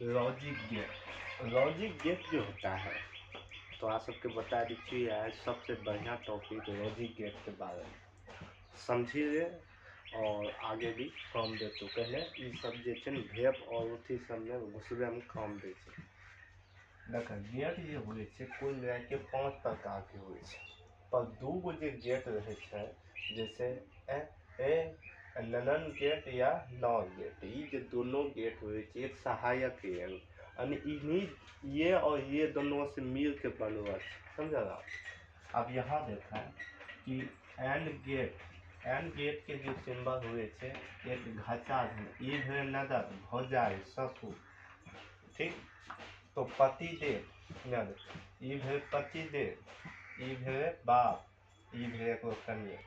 Logic gate जो होता है तो आप सबके बता दीजिए आज सबसे बढ़िया टॉपिक लॉजिक गेट के बारे में समझिए और आगे भी काम दे तो पहले ये सब जे भेप और उठी सब में घुसबे में काम दे देख गेट जे हुए कुल मिला के 5 प्रकार के हुए पर 2 गो जे गेट रहे जैसे ननन गेट या नॉन गेट ये दोनों गेट हुए एक सहायक यानी इन्हीं ये और ये दोनों से मिल के बनवा समझा ना। अब यहाँ देखा कि एंड गेट के जो सिंबल हुए एक घाचा ये है नदर भौजाई ससुर ठीक तो पति देव ये है पति देव ये है बाप ये है कन्या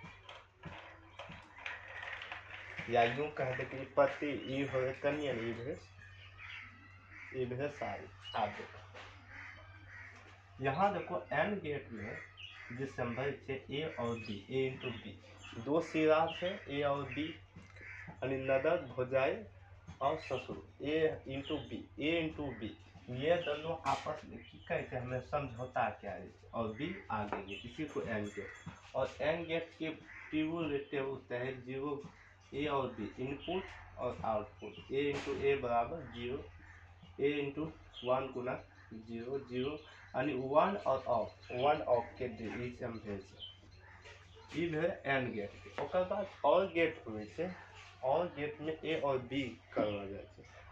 या यूं कह दे कि पति ये है कन्या ये है सारी। आप देखो यहाँ देखो एंड गेट में जो संभव है ए और बी ए इंटू बी 2 सिरा है ए और बी नदर भौजाई और ससुर ए इंटू बी ये दोनों आपस में कैसे हमें समझौता क्या है और बी आगे गेट इसी को एंड गेट और एंड गेट के टेबल होता है 0 ए और बी इनपुट और आउटपुट ए इंटू ए बराबर 0 ए इंटू 1 गुना 0 0 यानी 1 और ऑफ के बीच हम भेज ई है एंड गेट ओकर बाद और गेट हुए और गेट में ए और बी करवा जाए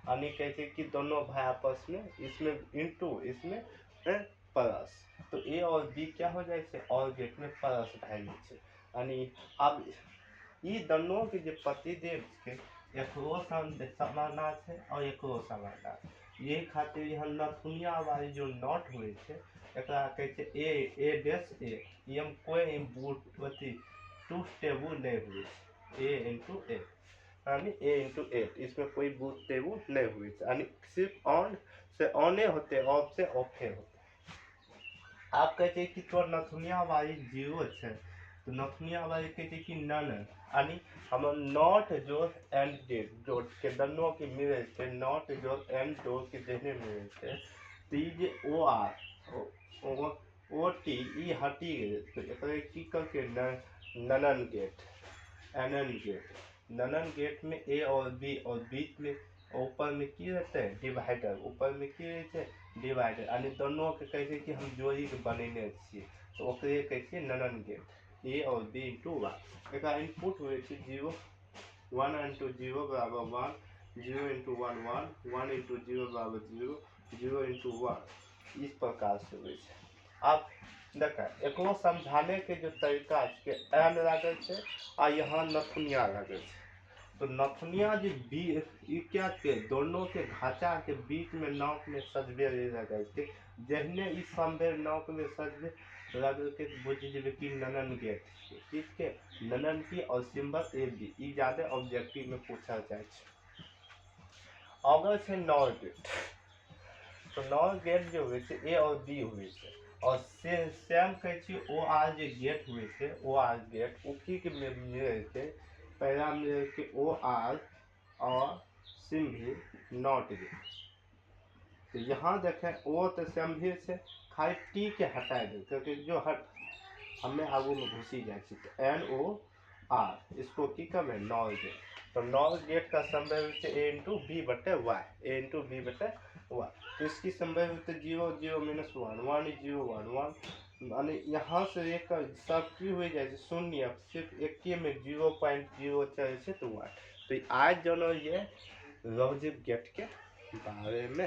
यानी कैसे कि दोनों भाई आपस में इसमें इंटू इसमें प्लस तो ए और बी क्या हो जाए और गेट में प्लस भाई यानी अब ये दोनों के जो पतिदेव के एकरो समाना है और एकरो समाना ये खातिर यहाँ नथुनिया वाली जो नॉट हुए एकरा कहते ए डैश ए ये हम कोई अथी टू टेबल नहीं हुए ए इंटू ए यानी ए इंटू 8 इसमें कोई बूथ टेबल नहीं हुई यानी सिर्फ ऑन से ऑने होते ऑफ से ऑफे होते। आप कहते कि तो नथुनिया वाली 0 है तो नथुनिया वाली कहते कि नन यानी हम नॉट जो एंड गेट जो के दोनों के मिले थे नॉट जो एंड जो के देने मिले थे तो ये O R O T E हटी गए तो एकरे की करके ननन गेट एनन गेट ननन गेट में ए और बी और बीच में ऊपर में की रहते हैं डिवाइडर ऊपर में की रहते हैं डिवाइडर यानी दोनों के कैसे कि हम जोड़ी के बनेने छिए तो ओकरे कैसे ननन गेट ए और बी इंटू 1 एक इनपुट हुए 0 1 इंटू 0 बराबर 1 0 इंटू 1 1 1 इंटू 0 बराबर 0 0 इंटू 1 इस प्रकार से हुए। अब देखा एक समझाने के जो तरीका के एन लगे आ यहाँ नथुनिया लगे तो नथुनिया जो बी क्या के दोनों के घाचा के बीच में नौक में सजबे लगे जहने इस संबे नौक में सजबे लगे के बुझ जेबे कि ननन गेट किसके ननन की और सिंबल ए बी ई ज्यादा ऑब्जेक्टिव में पूछा जाए अगर से नॉर गेट तो नॉर गेट जो हुए ए और बी हुए और सेम कहे ओ आर जो गेट हुए ओ आर गेट उसी के मिले थे पहला मिले के ओ आर और सिंभी नॉट गेट तो यहाँ देखें ओ तो सिंभी से खाली टी के हटा दे क्योंकि जो हट हमें आगू में घुसी जाए तो एन ओ आर इसको की कम है नॉर गेट तो नॉर गेट का संबंध ए इंटू बी बटे वाई ए इंटू बी बटे वाई तो इसकी संबंध 0 0 -1 1 0 1 1 यानी यहाँ से एक सब की हुई जाए शून्य सिर्फ एक में 0.0 चले तो 1 तो आज जो ये लॉजिक गेट के बारे में